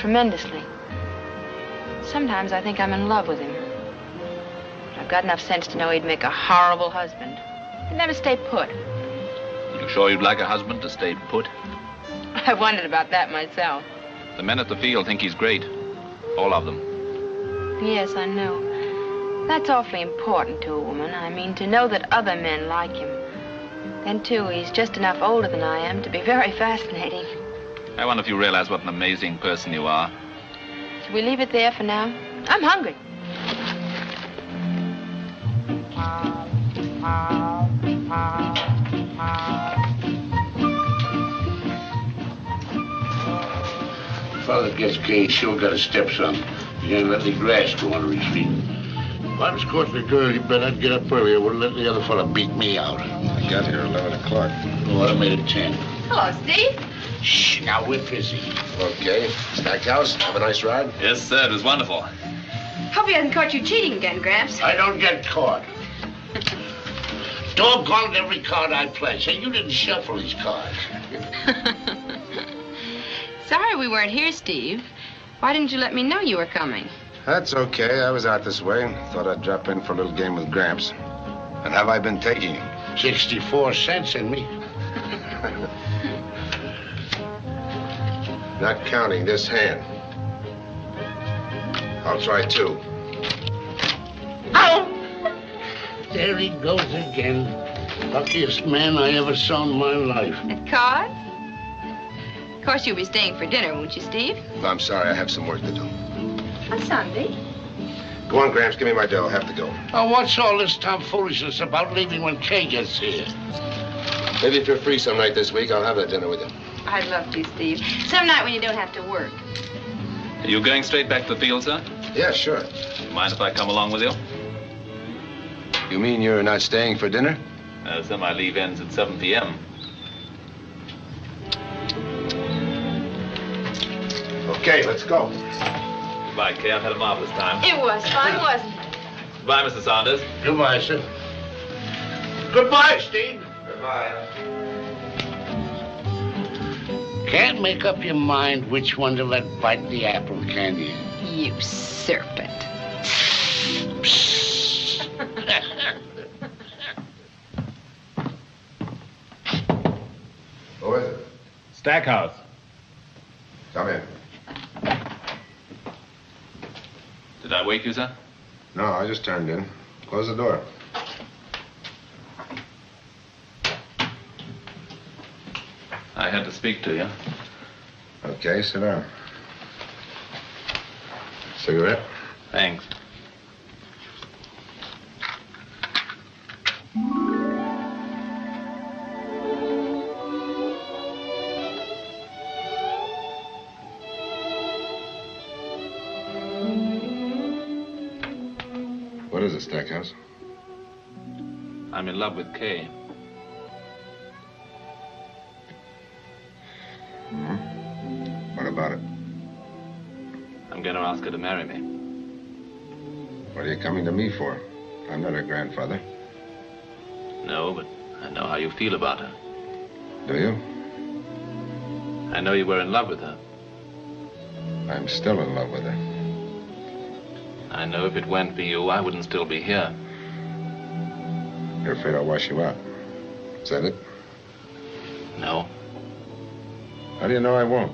tremendously. Sometimes I think I'm in love with him. But I've got enough sense to know he'd make a horrible husband. He'd never stay put. You sure you'd like a husband to stay put? I wondered about that myself. The men at the field think he's great. All of them. Yes, I know. That's awfully important to a woman. I mean, to know that other men like him. Then, too, he's just enough older than I am to be very fascinating. I wonder if you realize what an amazing person you are. Should we leave it there for now? I'm hungry. Father gets Kay, sure got a stepson. You can't let the grass go under his feet. If I was courting a girl, you bet I'd get up earlier. Wouldn't let the other fella beat me out. I got here 11 o'clock. Oh, I made it 10. Hello, Steve. Shh, now we're busy. Okay. Stackhouse, have a nice ride? Yes, sir. It was wonderful. Hope he hasn't caught you cheating again, Gramps. I don't get caught. Doggone it, every card I play. Say, you didn't shuffle these cards. Sorry we weren't here, Steve. Why didn't you let me know you were coming? That's okay. I was out this way. Thought I'd drop in for a little game with Gramps. And have I been taking you? 64 cents in me. Not counting this hand. I'll try two. Ow! There he goes again. Luckiest man I ever saw in my life. At card? Of course you'll be staying for dinner, won't you, Steve? I'm sorry. I have some work to do. On Sunday. Go on, Gramps. Give me my dough. I have to go. Oh, what's all this tomfoolishness about leaving when Kay gets here? Maybe if you're free some night this week, I'll have that dinner with you. I'd love to, Steve. Some night when you don't have to work. Are you going straight back to the field, sir? Yeah, sure. You mind if I come along with you? You mean you're not staying for dinner? Sir, my leave ends at 7 p.m. Okay, let's go. Goodbye, Kay. I've had a marvelous time. It was fun, wasn't it? Goodbye, Mr. Saunders. Goodbye, sir. Goodbye, Steve. Goodbye. Can't make up your mind which one to let bite the apple, can you? You serpent. Who is it? Stackhouse. Come in. Did I wake you, sir? No, I just turned in. Close the door. I had to speak to you. Okay, sit down. Cigarette? Thanks. What is it, Stackhouse? I'm in love with Kay. What about it? I'm going to ask her to marry me. What are you coming to me for? I'm not her grandfather. No, but I know how you feel about her. Do you? I know you were in love with her. I'm still in love with her. I know if it weren't for you, I wouldn't still be here. You're afraid I'll wash you out. Is that it? No. How do you know I won't?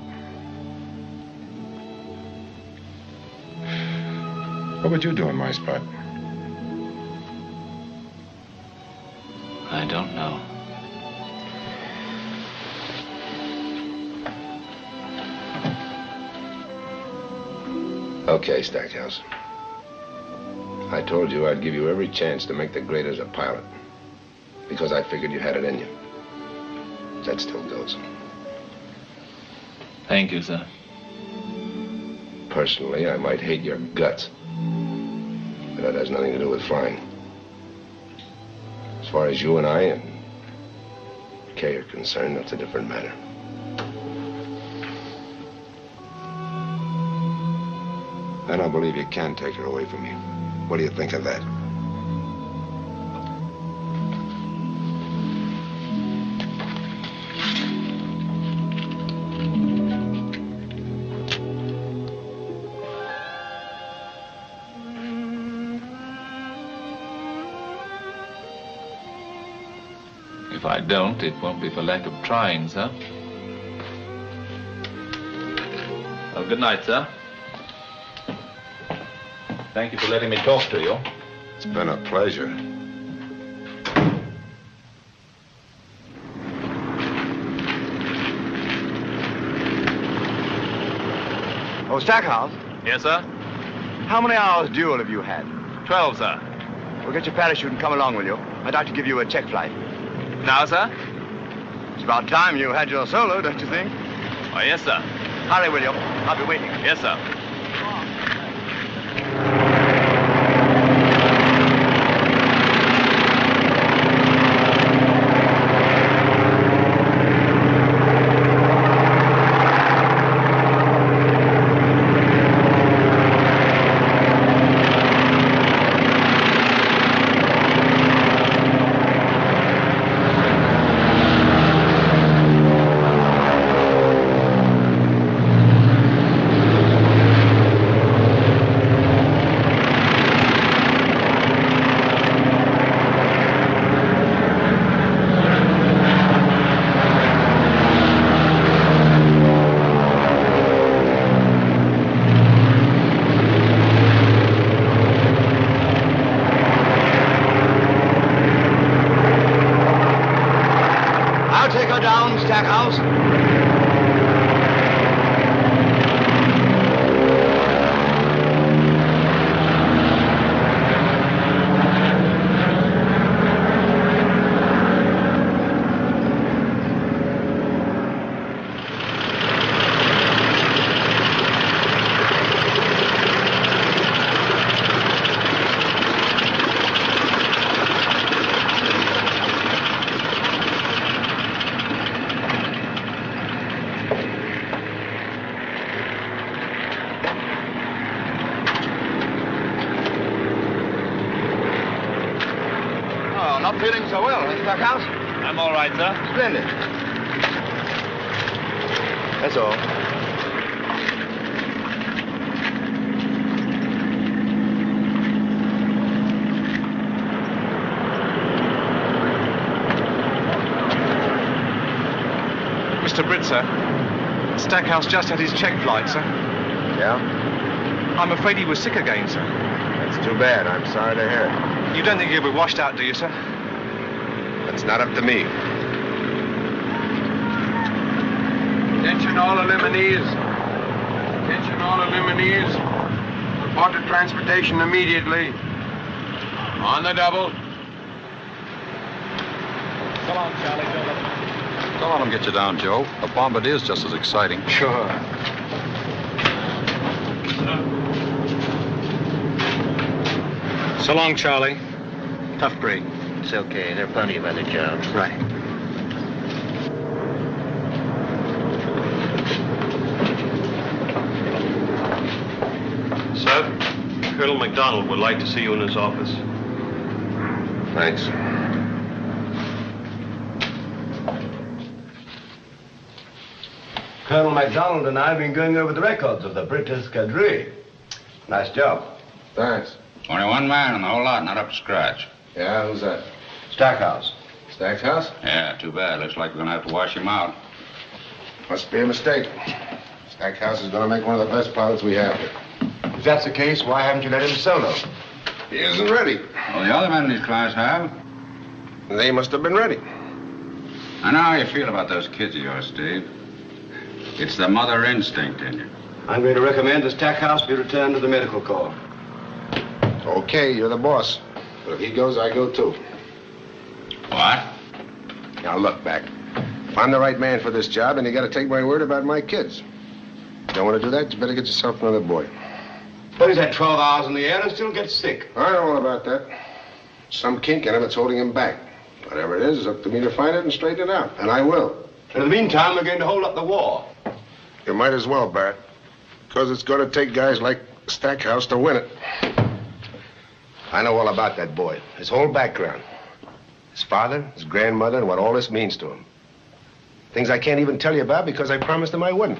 What would you do in my spot? I don't know. Okay, Stackhouse. I told you I'd give you every chance to make the grade as a pilot. Because I figured you had it in you. That still goes. Thank you, sir. Personally, I might hate your guts. But that has nothing to do with flying. As far as you and I and Kay are concerned, that's a different matter. I don't believe you can take her away from me. What do you think of that? I don't, it won't be for lack of trying, sir. Well, good night, sir. Thank you for letting me talk to you. It's been a pleasure. Oh, Stackhouse, Yes, sir? how many hours duel have you had? 12, sir. Well, get your parachute and come along, will you? I'd like to give you a check flight. Now, sir? It's about time you had your solo, don't you think? Oh, yes, sir. Hurry, will you? I'll be waiting. Yes, sir. I'll take her down, Stackhouse. Not feeling so well, huh, Stackhouse? I'm all right, sir. Splendid. That's all. Mr. Britt, sir. Stackhouse just had his check flight, sir. Yeah? I'm afraid he was sick again, sir. That's too bad. I'm sorry to hear it. You don't think he'll be washed out, do you, sir? That's not up to me. Attention all eliminees. Attention all eliminees. Report to transportation immediately. On the double. Come on, Charlie. Don't let him get you down, Joe. A bombardier is just as exciting. Sure. So long, Charlie. Tough break. It's okay. There are plenty of other jobs. Right. Sir, Colonel McDonald would like to see you in his office. Thanks. Colonel MacDonald and I have been going over the records of the British Escadrille. Nice job. Thanks. Only one man in the whole lot, not up to scratch. Yeah, who's that? Stackhouse. Stackhouse? Yeah, too bad. Looks like we're gonna have to wash him out. Must be a mistake. Stackhouse is gonna make one of the best pilots we have here. If that's the case, why haven't you let him solo? He isn't ready. Well, the other men in his class have. They must have been ready. I know how you feel about those kids of yours, Steve. It's the mother instinct in you. I'm going to recommend the Stackhouse be returned to the medical corps. Okay, you're the boss. But if he goes, I go too. What? Now look, Back. If I'm the right man for this job, then you gotta take my word about my kids. If you don't want to do that, you better get yourself another boy. But he's had 12 hours in the air and still gets sick. I know all about that. Some kink in him that's holding him back. Whatever it is, it's up to me to find it and straighten it out. And I will. In the meantime, we're going to hold up the war. You might as well, Barrett. Because it's going to take guys like Stackhouse to win it. I know all about that boy. His whole background. His father, his grandmother, and what all this means to him. Things I can't even tell you about because I promised him I wouldn't.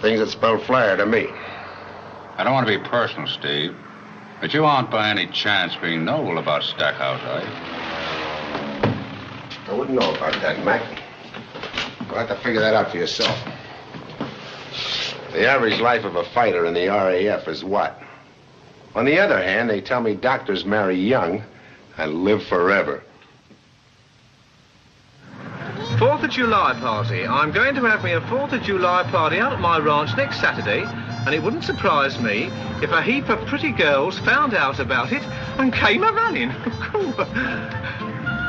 Things that spell flyer to me. I don't want to be personal, Steve, but you aren't by any chance being noble about Stackhouse, are you? I wouldn't know about that, Mac. You'll have to figure that out for yourself. The average life of a fighter in the RAF is what? On the other hand, they tell me doctors marry young and live forever. 4th of July party. I'm going to have me a 4th of July party out at my ranch next Saturday, and it wouldn't surprise me if a heap of pretty girls found out about it and came a-running.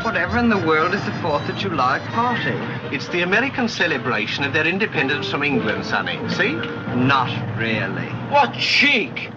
Whatever in the world is the 4th of July party? It's the American celebration of their independence from England, Sonny. See? Not really. What cheek!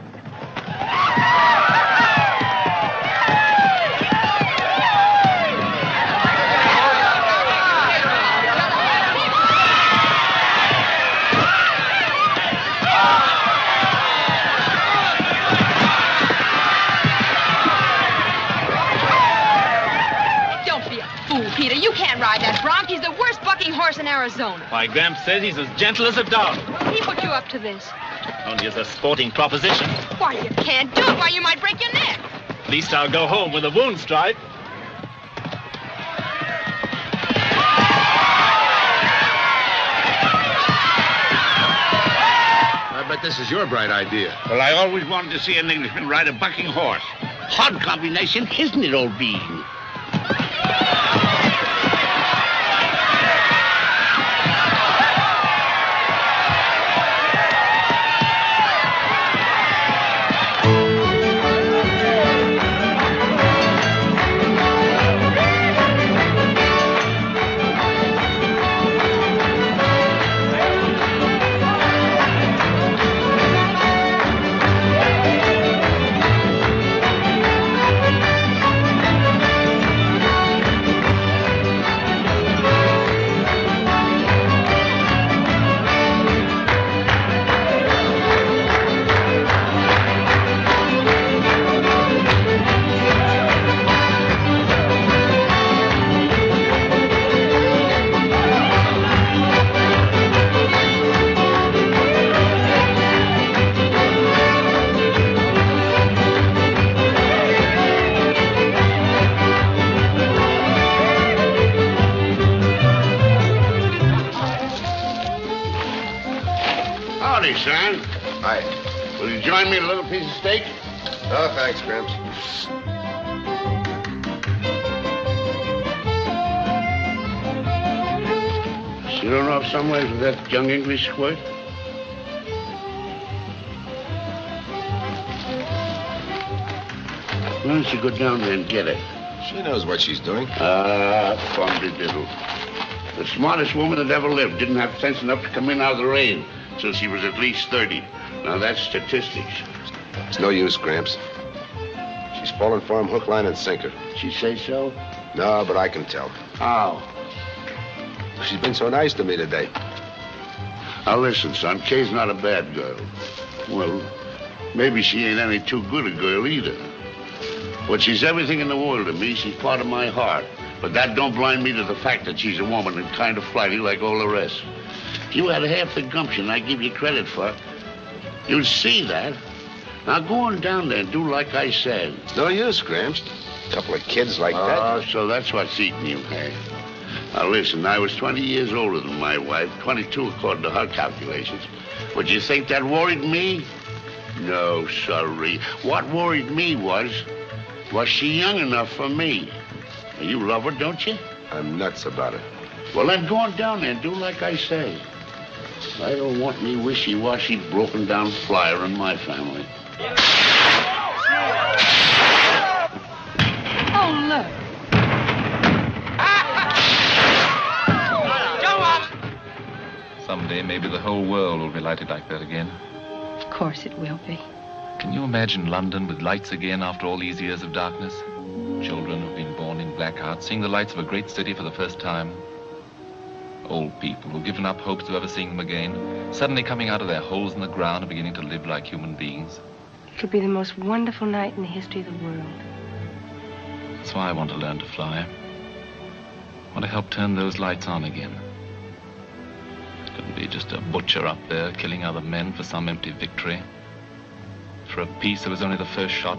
Peter, you can't ride that bronc. He's the worst bucking horse in Arizona. Why, Gramps says he's as gentle as a dog. He put you up to this. Only as a sporting proposition. Why, you can't do it. Why, you might break your neck. At least I'll go home with a wound stripe. I bet this is your bright idea. Well, I always wanted to see an Englishman ride a bucking horse. Odd combination, isn't it, old bean? Son. Hi. Will you join me in a little piece of steak? No, thanks, Gramps. You don't know if somewhere's with that young English squirt? Why don't you go down there and get her? She knows what she's doing. Diddle. The smartest woman that ever lived didn't have sense enough to come in out of the rain till she was at least 30. Now, that's statistics. It's no use, Gramps. She's fallen for him hook, line, and sinker. She say so? No, but I can tell. How? She's been so nice to me today. Now, listen, son, Kay's not a bad girl. Well, maybe she ain't any too good a girl either. But she's everything in the world to me. She's part of my heart. But that don't blind me to the fact that she's a woman and kind of flighty like all the rest. If you had half the gumption I give you credit for, you'd see that. Now go on down there and do like I said. No use, Gramps. A couple of kids like that. Oh, so that's what's eating you, hey? Now listen, I was 20 years older than my wife, 22 according to her calculations. Would you think that worried me? No, sorry. What worried me was she young enough for me? You love her, don't you? I'm nuts about it. Well, then go on down there and do like I say. I don't want me wishy-washy, broken-down flyer in my family. Oh, look. Someday, maybe the whole world will be lighted like that again. Of course it will be. Can you imagine London with lights again after all these years of darkness? Children who've been born in black hearts, seeing the lights of a great city for the first time. Old people who've given up hopes of ever seeing them again, suddenly coming out of their holes in the ground and beginning to live like human beings. It could be the most wonderful night in the history of the world. That's why I want to learn to fly. I want to help turn those lights on again. It couldn't be just a butcher up there killing other men for some empty victory. For a peace that was only the first shot